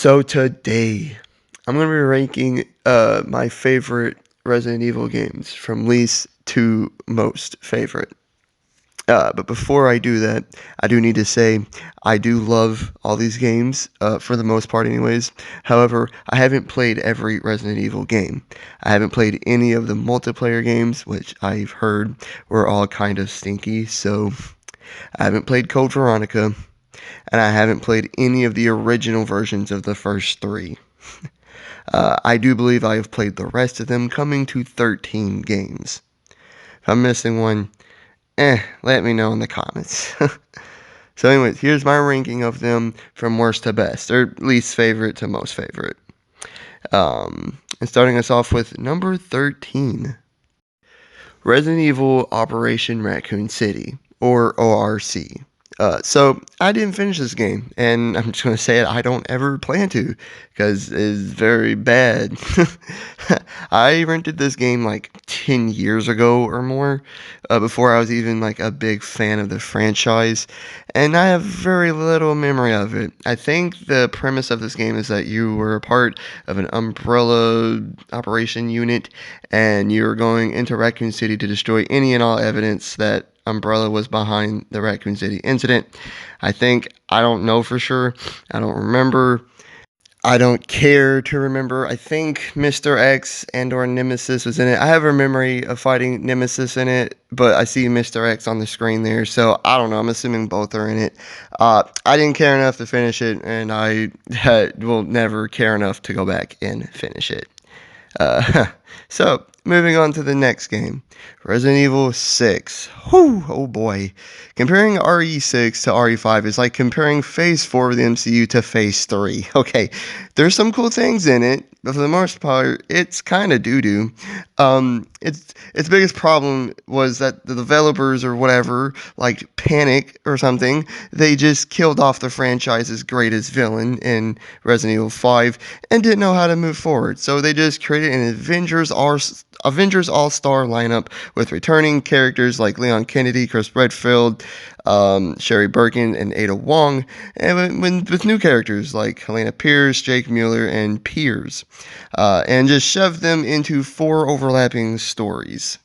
So today, I'm gonna be ranking my favorite Resident Evil games from least to most favorite. But before I do that, I do need to say I do love all these games for the most part, anyways. However, I haven't played every Resident Evil game. I haven't played any of the multiplayer games, which I've heard were all kind of stinky. So I haven't played Code Veronica, and I haven't played any of the original versions of the first three. I do believe I have played the rest of them, coming to 13 games. If I'm missing one, let me know in the comments. So, anyways, here's my ranking of them from worst to best, or least favorite to most favorite. And starting us off with number 13, Resident Evil Operation Raccoon City, or ORC. So I didn't finish this game, and I'm just gonna say it. I don't ever plan to, because it's very bad. I rented this game like 10 years ago or more, before I was even like a big fan of the franchise, and I have very little memory of it. I think the premise of this game is that you were a part of an umbrella operation unit, and you were going into Raccoon City to destroy any and all evidence that Umbrella was behind the Raccoon City incident. I don't know for sure. I don't remember. I don't care to remember. I think Mr. X and or Nemesis was in it. I have a memory of fighting Nemesis in it, but I see Mr. X on the screen there, so I don't know. I'm assuming both are in it. I didn't care enough to finish it, and I will never care enough to go back and finish it. So, moving on to the next game, Resident Evil 6. Whew, oh boy. Comparing RE6 to RE5 is like comparing Phase 4 of the MCU to Phase 3. Okay, there's some cool things in it, but for the most part, it's kind of doo-doo. Its biggest problem was that the developers or whatever, like Panic or something, they just killed off the franchise's greatest villain in Resident Evil 5 and didn't know how to move forward. So they just created an Avengers All-Star lineup with returning characters like Leon Kennedy, Chris Redfield, Sherry Birkin, and Ada Wong, and with new characters like Helena Pierce, Jake Mueller, and Piers, and just shoved them into 4 overlapping stories.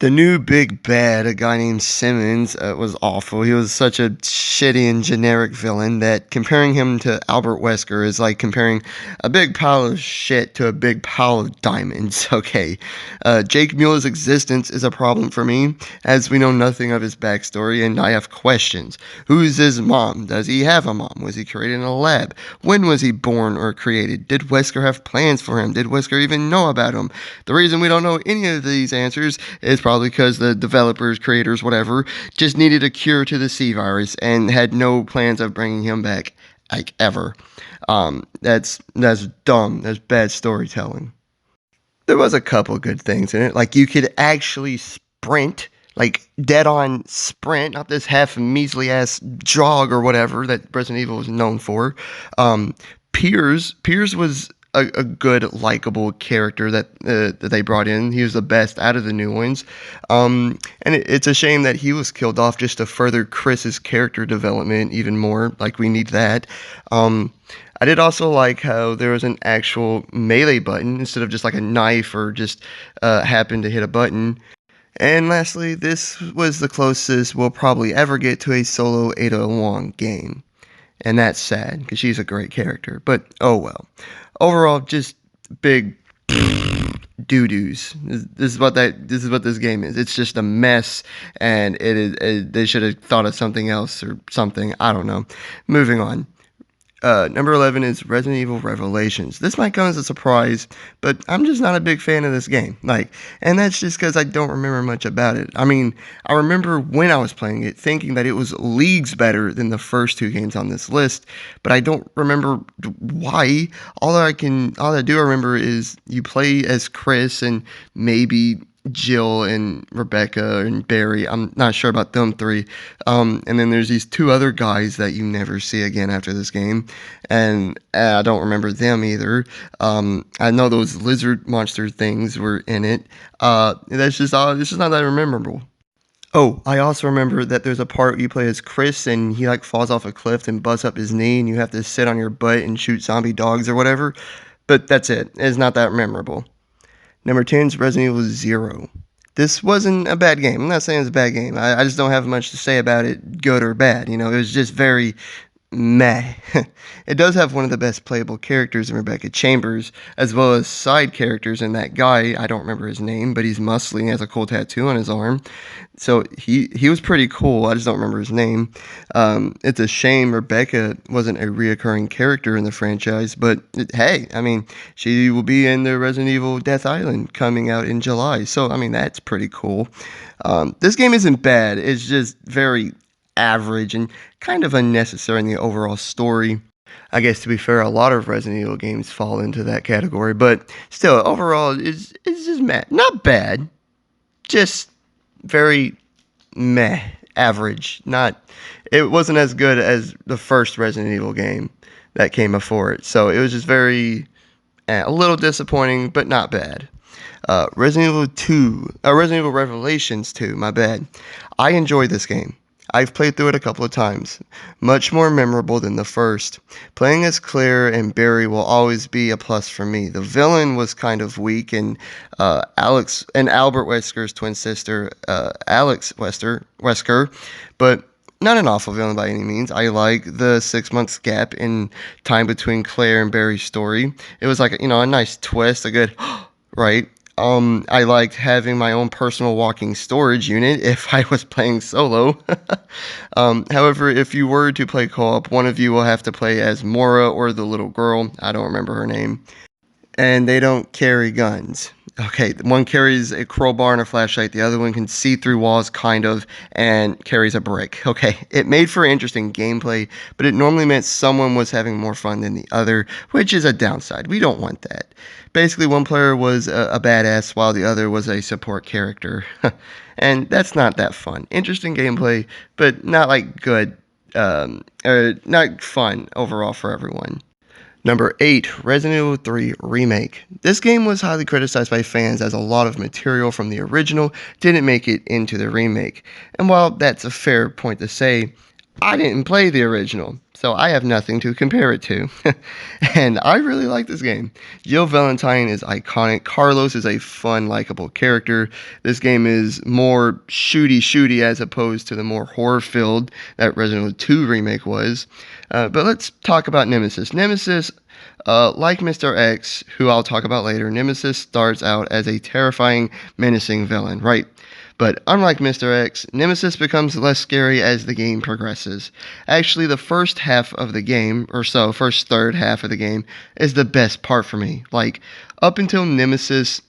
The new big bad, a guy named Simmons, was awful. He was such a shitty and generic villain that comparing him to Albert Wesker is like comparing a big pile of shit to a big pile of diamonds. Okay. Jake Mueller's existence is a problem for me, as we know nothing of his backstory, and I have questions. Who's his mom? Does he have a mom? Was he created in a lab? When was he born or created? Did Wesker have plans for him? Did Wesker even know about him? The reason we don't know any of these answers is probably because the developers, creators, whatever, just needed a cure to the C virus and had no plans of bringing him back, like, ever. That's dumb. That's bad storytelling. There was a couple good things in it, like you could actually sprint, like dead on sprint, not this half measly ass jog or whatever that Resident Evil was known for. Um, Piers was a good, likable character that they brought in. He was the best out of the new ones, and it's a shame that he was killed off just to further Chris's character development even more. Like we need that. I did also like how there was an actual melee button instead of just like a knife or just happen to hit a button. And lastly, this was the closest we'll probably ever get to a solo Ada Wong game. And that's sad, because she's a great character. But, oh well. Overall, just big doo-doos. This is what this game is. It's just a mess, and they should have thought of something else or something. I don't know. Moving on. Number 11 is Resident Evil Revelations. This might come as a surprise, but I'm just not a big fan of this game. And that's just because I don't remember much about it. I mean, I remember when I was playing it, thinking that it was leagues better than the first 2 games on this list, but I don't remember why. All I do remember is you play as Chris and maybe Jill and Rebecca and Barry. I'm not sure about them 3. And then there's these 2 other guys that you never see again after this game, and I don't remember them either. I know those lizard monster things were in it. That's just all. It's just not that memorable. Oh, I also remember that there's a part where you play as Chris and he like falls off a cliff and busts up his knee and you have to sit on your butt and shoot zombie dogs or whatever. But that's it. It's not that memorable. Number 10 is Resident Evil Zero. This wasn't a bad game. I'm not saying it's a bad game. I just don't have much to say about it, good or bad. You know, it was just very meh. It does have one of the best playable characters in Rebecca Chambers, as well as side characters in that guy. I don't remember his name, but he's muscly and has a cool tattoo on his arm. So he was pretty cool. I just don't remember his name. It's a shame Rebecca wasn't a reoccurring character in the franchise, but hey, I mean, she will be in the Resident Evil Death Island coming out in July. So I mean, that's pretty cool. This game isn't bad. It's just very average and kind of unnecessary in the overall story. I guess to be fair, a lot of Resident Evil games fall into that category, but still, overall, it's just meh. Not bad, just very meh, average. Not, it wasn't as good as the first Resident Evil game that came before it. So it was just very, a little disappointing, but not bad. Resident Evil 2, Resident Evil Revelations 2, my bad. I enjoyed this game. I've played through it a couple of times. Much more memorable than the first. Playing as Claire and Barry will always be a plus for me. The villain was kind of weak, and Alex and Albert Wesker's twin sister, Alex Wesker, but not an awful villain by any means. I like the 6 months gap in time between Claire and Barry's story. It was like, a nice twist, a good, right? I liked having my own personal walking storage unit if I was playing solo. However, if you were to play co-op, one of you will have to play as Mora or the little girl. I don't remember her name. And they don't carry guns. Okay, one carries a crowbar and a flashlight. The other one can see through walls, kind of, and carries a brick. Okay, it made for interesting gameplay, but it normally meant someone was having more fun than the other, which is a downside. We don't want that. Basically, one player was a badass while the other was a support character. And that's not that fun. Interesting gameplay, but not like good, or not fun overall for everyone. Number 8, Resident Evil 3 Remake. This game was highly criticized by fans as a lot of material from the original didn't make it into the remake. And while that's a fair point to say, I didn't play the original, so I have nothing to compare it to. And I really like this game. Jill Valentine is iconic. Carlos is a fun, likable character. This game is more shooty as opposed to the more horror-filled that Resident Evil 2 Remake was. But let's talk about Nemesis. Nemesis, like Mr. X, who I'll talk about later, Nemesis starts out as a terrifying, menacing villain, right? But unlike Mr. X, Nemesis becomes less scary as the game progresses. Actually, the first half of the game, or so, first third half of the game, is the best part for me. Like, up until Nemesis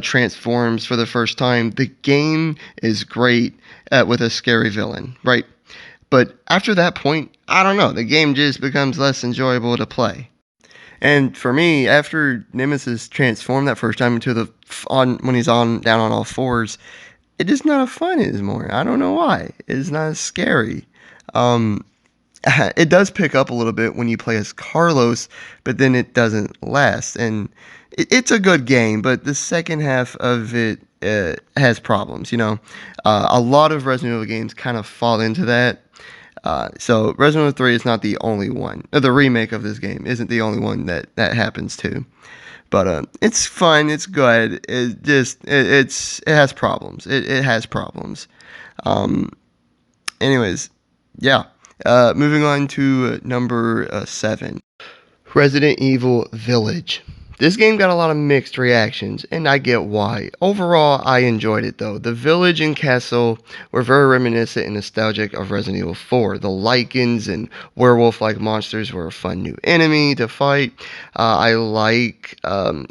transforms for the first time, the game is great with a scary villain, right? But after that point, I don't know, the game just becomes less enjoyable to play. And for me, after Nemesis transformed that first time into when he's on down on all fours, it is not as fun anymore. I don't know why. It's not as scary. Um, it does pick up a little bit when you play as Carlos, but then it doesn't last. And it's a good game, but the second half of it has problems. A lot of Resident Evil games kind of fall into that. So Resident Evil 3 is not the only one. The remake of this game isn't the only one that happens to. But it's fun. It's good. It has problems. It has problems. Anyways, yeah. Moving on to number 7, Resident Evil Village. This game got a lot of mixed reactions, and I get why. Overall, I enjoyed it though. The village and castle were very reminiscent and nostalgic of Resident Evil 4. The Lycans and werewolf-like monsters were a fun new enemy to fight. I like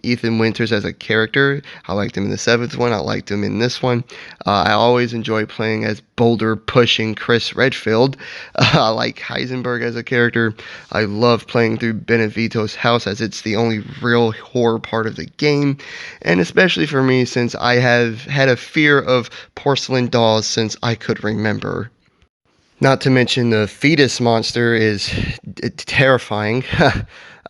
Ethan Winters as a character. I liked him in the 7th one. I liked him in this one. I always enjoy playing as boulder-pushing Chris Redfield. I like Heisenberg as a character. I love playing through Benevito's house as it's the only real horror part of the game, and especially for me since I have had a fear of porcelain dolls since I could remember. Not to mention the fetus monster is terrifying.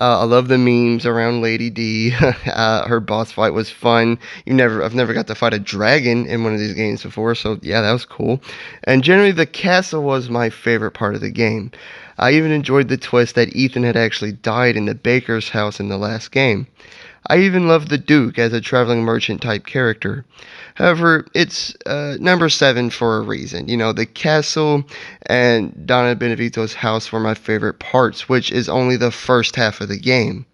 I love the memes around Lady D. Her boss fight was fun. I've never got to fight a dragon in one of these games before, so yeah, that was cool. And generally, the castle was my favorite part of the game. I even enjoyed the twist that Ethan had actually died in the baker's house in the last game. I even loved the Duke as a traveling merchant type character. However, it's number 7 for a reason. You know, the castle and Donna Benevito's house were my favorite parts, which is only the first half of the game.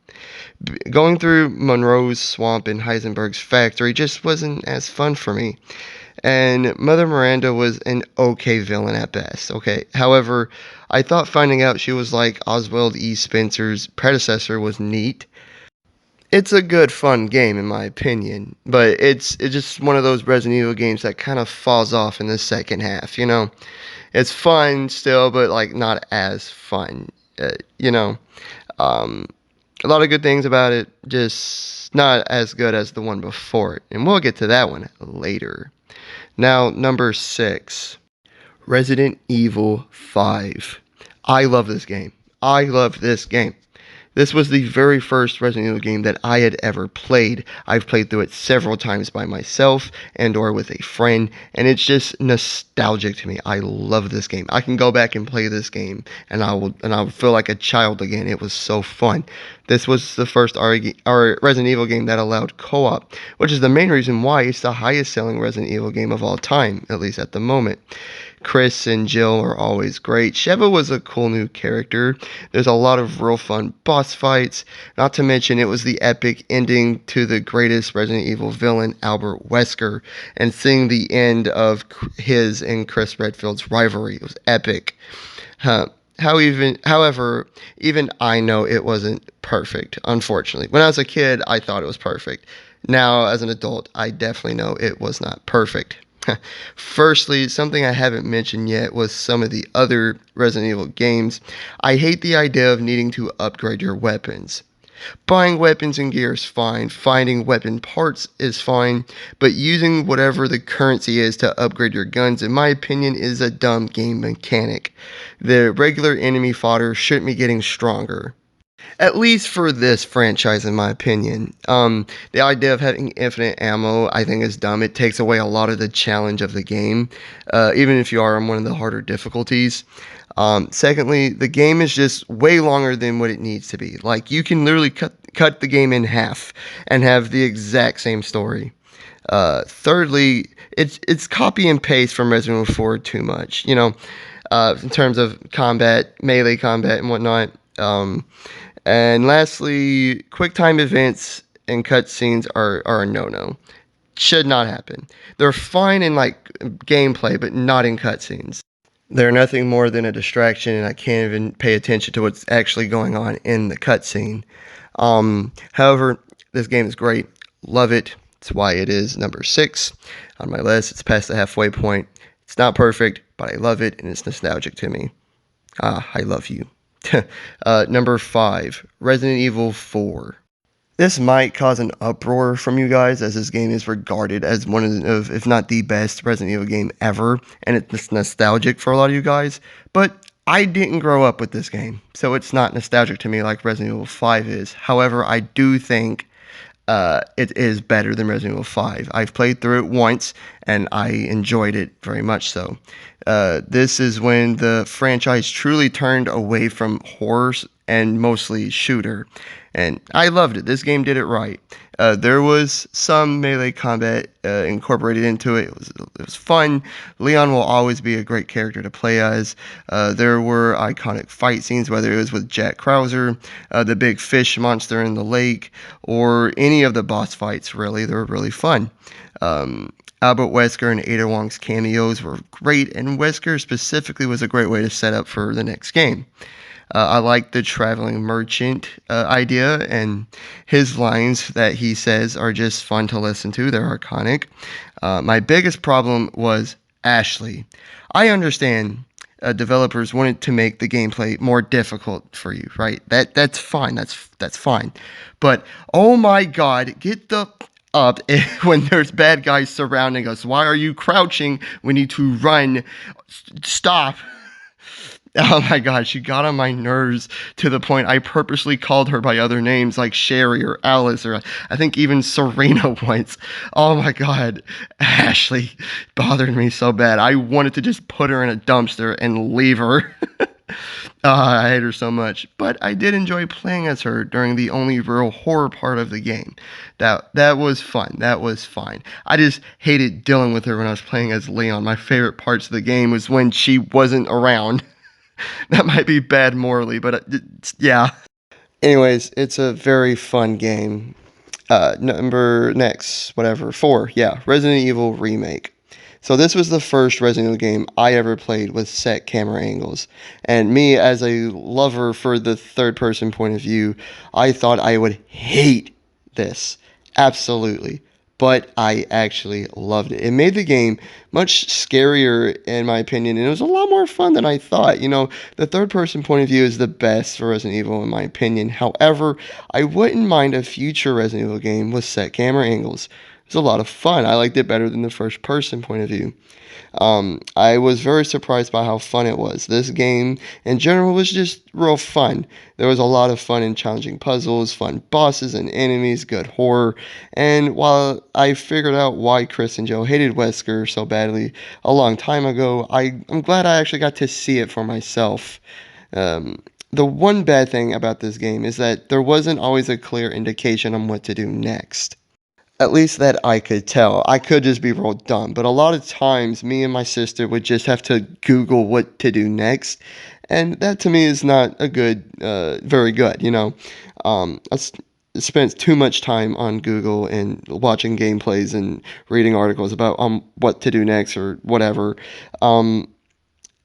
Going through Monroe's swamp and Heisenberg's factory just wasn't as fun for me. And Mother Miranda was an okay villain at best, okay? However, I thought finding out she was like Oswald E. Spencer's predecessor was neat. It's a good, fun game in my opinion, but it's just one of those Resident Evil games that kind of falls off in the second half. You know, it's fun still, but like not as fun. You know, um, a lot of good things about it, just not as good as the one before it, and we'll get to that one later. Now, number 6, Resident Evil 5. I love this game. I love this game. This was the very first Resident Evil game that I had ever played. I've played through it several times by myself and or with a friend, and it's just nostalgic to me. I love this game. I can go back and play this game and I'll feel like a child again. It was so fun. This was the first Resident Evil game that allowed co-op, which is the main reason why it's the highest selling Resident Evil game of all time, at least at the moment. Chris and Jill are always great. Sheva was a cool new character. There's a lot of real fun boss fights. Not to mention, it was the epic ending to the greatest Resident Evil villain, Albert Wesker, and seeing the end of his and Chris Redfield's rivalry. It was epic. However, even I know it wasn't perfect, unfortunately. When I was a kid, I thought it was perfect. Now, as an adult, I definitely know it was not perfect. Firstly, something I haven't mentioned yet was some of the other Resident Evil games. I hate the idea of needing to upgrade your weapons. Buying weapons and gear is fine, finding weapon parts is fine, but using whatever the currency is to upgrade your guns, in my opinion, is a dumb game mechanic. The regular enemy fodder shouldn't be getting stronger. At least for this franchise, in my opinion. The idea of having infinite ammo, I think, is dumb. It takes away a lot of the challenge of the game, even if you are on one of the harder difficulties. Secondly, the game is just way longer than what it needs to be. Like, you can literally cut the game in half and have the exact same story. Thirdly, it's copy and paste from Resident Evil 4 too much, you know, in terms of combat, melee combat, and whatnot. And lastly, quick time events and cutscenes are a no-no. Should not happen. They're fine in like gameplay, but not in cutscenes. They're nothing more than a distraction, and I can't even pay attention to what's actually going on in the cutscene. However, this game is great. Love it. It's why it is number 6 on my list. It's past the halfway point. It's not perfect, but I love it, and it's nostalgic to me. I love you. Number 5, Resident Evil 4. This might cause an uproar from you guys, as this game is regarded as one of, if not the best Resident Evil game ever, and it's nostalgic for a lot of you guys, but I didn't grow up with this game, so it's not nostalgic to me like Resident Evil 5 is. However, I do think it is better than Resident Evil 5. I've played through it once, and I enjoyed it very much so. This is when the franchise truly turned away from horrors and mostly shooter, and I loved it. This game did it right. There was some melee combat incorporated into it. It was fun. Leon will always be a great character to play as. There were iconic fight scenes, whether it was with Jack Krauser, the big fish monster in the lake, or any of the boss fights, really. They were really fun. Albert Wesker and Ada Wong's cameos were great, and Wesker specifically was a great way to set up for the next game. I like the traveling merchant idea, and his lines that he says are just fun to listen to. They're iconic. My biggest problem was Ashley. I understand developers wanted to make the gameplay more difficult for you, right? That's fine. That's fine. But oh my God, get the up when there's bad guys surrounding us. Why are you crouching? We need to run. Stop. Oh my god, she got on my nerves to the point I purposely called her by other names like Sherry or Alice or I think even Serena once. Oh my god, Ashley bothered me so bad. I wanted to just put her in a dumpster and leave her. I hate her so much, but I did enjoy playing as her during the only real horror part of the game. That was fun. That was fine. I just hated dealing with her when I was playing as Leon. My favorite parts of the game was when she wasn't around. That might be bad morally, but yeah. Anyways, it's a very fun game. Number next, whatever, 4, yeah, Resident Evil Remake. So this was the first Resident Evil game I ever played with set camera angles. And me, as a lover for the third person point of view, I thought I would hate this. Absolutely. But I actually loved it. It made the game much scarier, in my opinion, and it was a lot more fun than I thought. You know, the third person point of view is the best for Resident Evil, in my opinion. However, I wouldn't mind a future Resident Evil game with set camera angles. It was a lot of fun. I liked it better than the first person point of view. I was very surprised by how fun it was. This game, in general, was just real fun. There was a lot of fun and challenging puzzles, fun bosses and enemies, good horror. And while I figured out why Chris and Joe hated Wesker so badly a long time ago, I'm glad I actually got to see it for myself. The one bad thing about this game is that there wasn't always a clear indication on what to do next. At least that I could tell. I could just be real dumb, but a lot of times me and my sister would just have to Google what to do next, and that to me is not a good, very good, you know. Spent too much time on Google and watching gameplays and reading articles about what to do next or whatever. And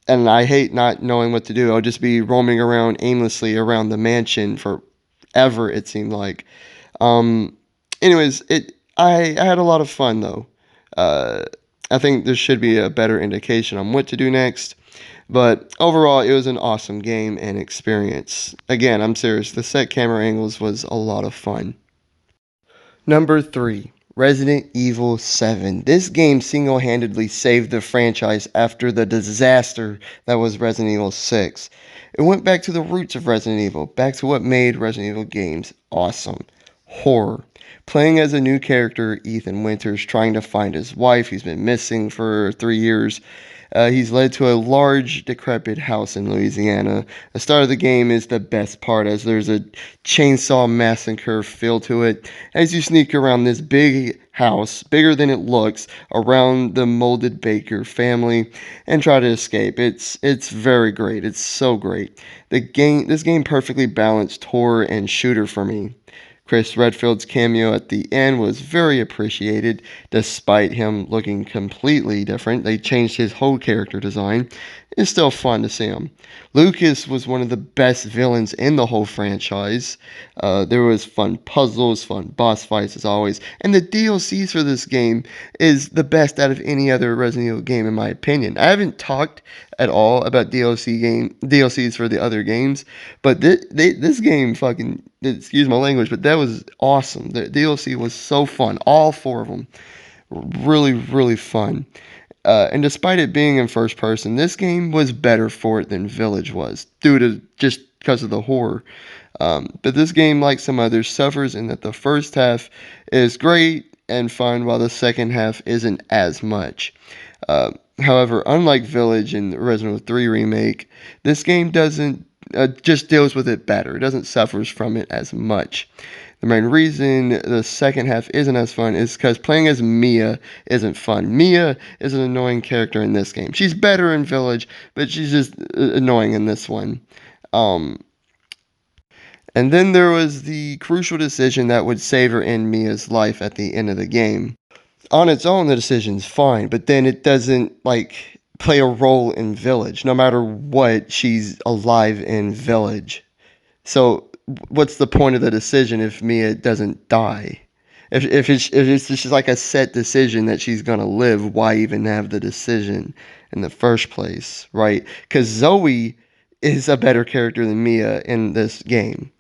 I hate not knowing what to do. I'll just be roaming around aimlessly around the mansion forever, it seemed like. Um, anyways, I had a lot of fun though. Uh, I think there should be a better indication on what to do next. But overall, it was an awesome game and experience. Again, I'm serious. The set camera angles was a lot of fun. Number 3, Resident Evil 7. This game single handedly saved the franchise after the disaster that was Resident Evil 6. It went back to the roots of Resident Evil, back to what made Resident Evil games awesome: horror. Playing as a new character, Ethan Winters, trying to find his wife. He's been missing for 3 years. He's led to a large, decrepit house in Louisiana. The start of the game is the best part, as there's a chainsaw massacre feel to it. As you sneak around this big house, bigger than it looks, around the molded Baker family, and try to escape. It's very great. It's so great. This game perfectly balanced horror and shooter for me. Chris Redfield's cameo at the end was very appreciated, despite him looking completely different. They changed his whole character design. It's still fun to see him. Lucas was one of the best villains in the whole franchise. There was fun puzzles, fun boss fights as always, and the DLCs for this game is the best out of any other Resident Evil game in my opinion. I haven't talked at all about DLCs for the other games, but this game fucking, excuse my language, but that was awesome. The DLC was so fun. All 4 of them, really really fun. And despite it being in first person, this game was better for it than Village was, due to just because of the horror. But this game, like some others, suffers in that the first half is great and fun, while the second half isn't as much. However, unlike Village and Resident Evil 3 Remake, this game doesn't just deals with it better. It doesn't suffers from it as much. The main reason the second half isn't as fun is because playing as Mia isn't fun. Mia is an annoying character in this game. She's better in Village, but she's just annoying in this one. Um, and then there was the crucial decision that would save her and Mia's life at the end of the game. On its own, the decision's fine, but then it doesn't like play a role in Village. No matter what, she's alive in Village. So what's the point of the decision if Mia doesn't die? If it's just like a set decision that she's gonna live, why even have the decision in the first place, right? Because Zoe is a better character than Mia in this game,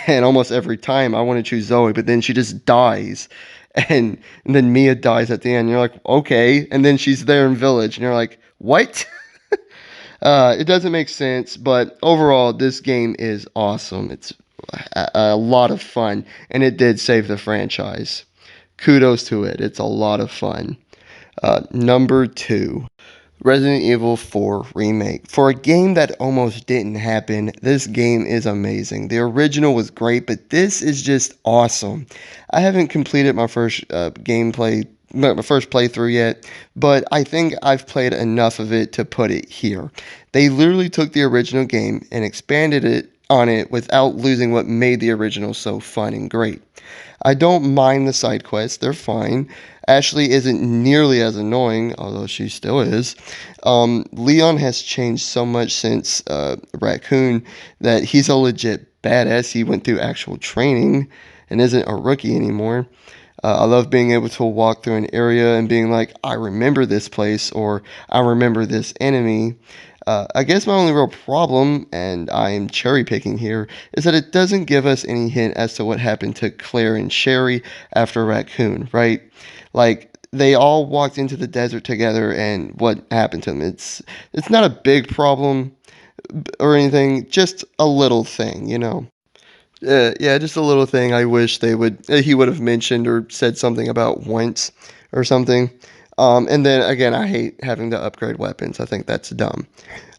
and almost every time I want to choose Zoe, but then she just dies, and then Mia dies at the end. You're like, okay, and then she's there in Village, and you're like, what? It doesn't make sense, but overall, this game is awesome. It's a lot of fun, and it did save the franchise. Kudos to it. It's a lot of fun. Number two, Resident Evil 4 Remake. For a game that almost didn't happen, this game is amazing. The original was great, but this is just awesome. I haven't completed my first my first playthrough yet, but I think I've played enough of it to put it here. They literally took the original game and expanded it on it without losing what made the original so fun and great. I don't mind the side quests, they're fine. Ashley isn't nearly as annoying, although she still is. Leon has changed so much since Raccoon that he's a legit badass. He went through actual training and isn't a rookie anymore. I love being able to walk through an area and being like, I remember this place or I remember this enemy. I guess my only real problem, and I'm cherry picking here, is that it doesn't give us any hint as to what happened to Claire and Sherry after Raccoon, right? Like, they all walked into the desert together, and what happened to them? It's not a big problem or anything, just a little thing, you know. Yeah, just a little thing. I wish he would have mentioned or said something about once or something. And then again, I hate having to upgrade weapons. I think that's dumb.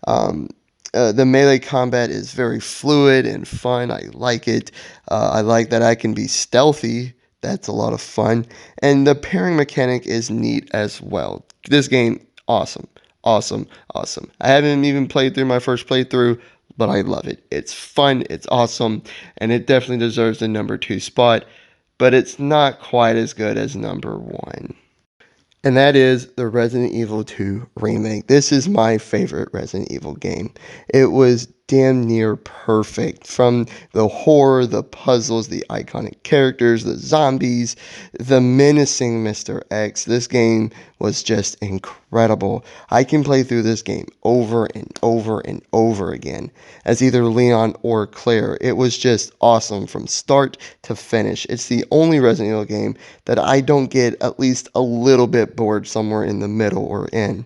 Um, the melee combat is very fluid and fun. I like it. I like that I can be stealthy. That's a lot of fun. And the pairing mechanic is neat as well. This game, awesome. Awesome. Awesome. I haven't even played through my first playthrough, but I love it. It's fun, it's awesome, and it definitely deserves the number 2 spot, but it's not quite as good as number 1. And that is the Resident Evil 2 remake. This is my favorite Resident Evil game. It was damn near perfect. From the horror, the puzzles, the iconic characters, the zombies, the menacing Mr. X. This game was just incredible. I can play through this game over and over and over again as either Leon or Claire. It was just awesome from start to finish. It's the only Resident Evil game that I don't get at least a little bit bored somewhere in the middle or in.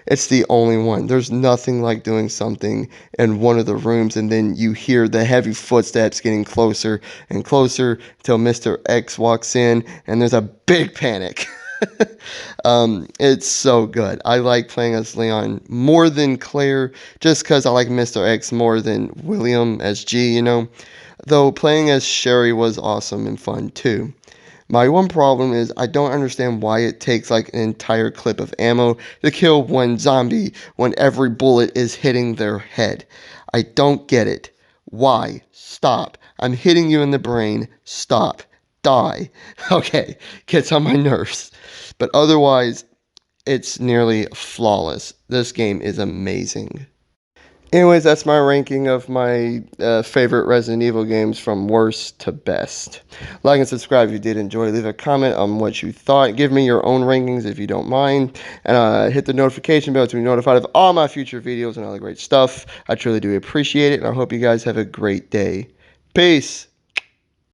It's the only one. There's nothing like doing something in one of the rooms and then you hear the heavy footsteps getting closer and closer till Mr. X walks in and there's a big panic. It's so good. I like playing as Leon more than Claire just because I like Mr. X more than William as G, you know. Though playing as Sherry was awesome and fun too. My one problem is I don't understand why it takes like an entire clip of ammo to kill one zombie when every bullet is hitting their head. I don't get it. Why? Stop. I'm hitting you in the brain. Stop. Die. Okay, gets on my nerves. But otherwise, it's nearly flawless. This game is amazing. Anyways, that's my ranking of my favorite Resident Evil games from worst to best. Like and subscribe if you did enjoy. Leave a comment on what you thought. Give me your own rankings if you don't mind. And hit the notification bell to be notified of all my future videos and all the great stuff. I truly do appreciate it, and I hope you guys have a great day. Peace.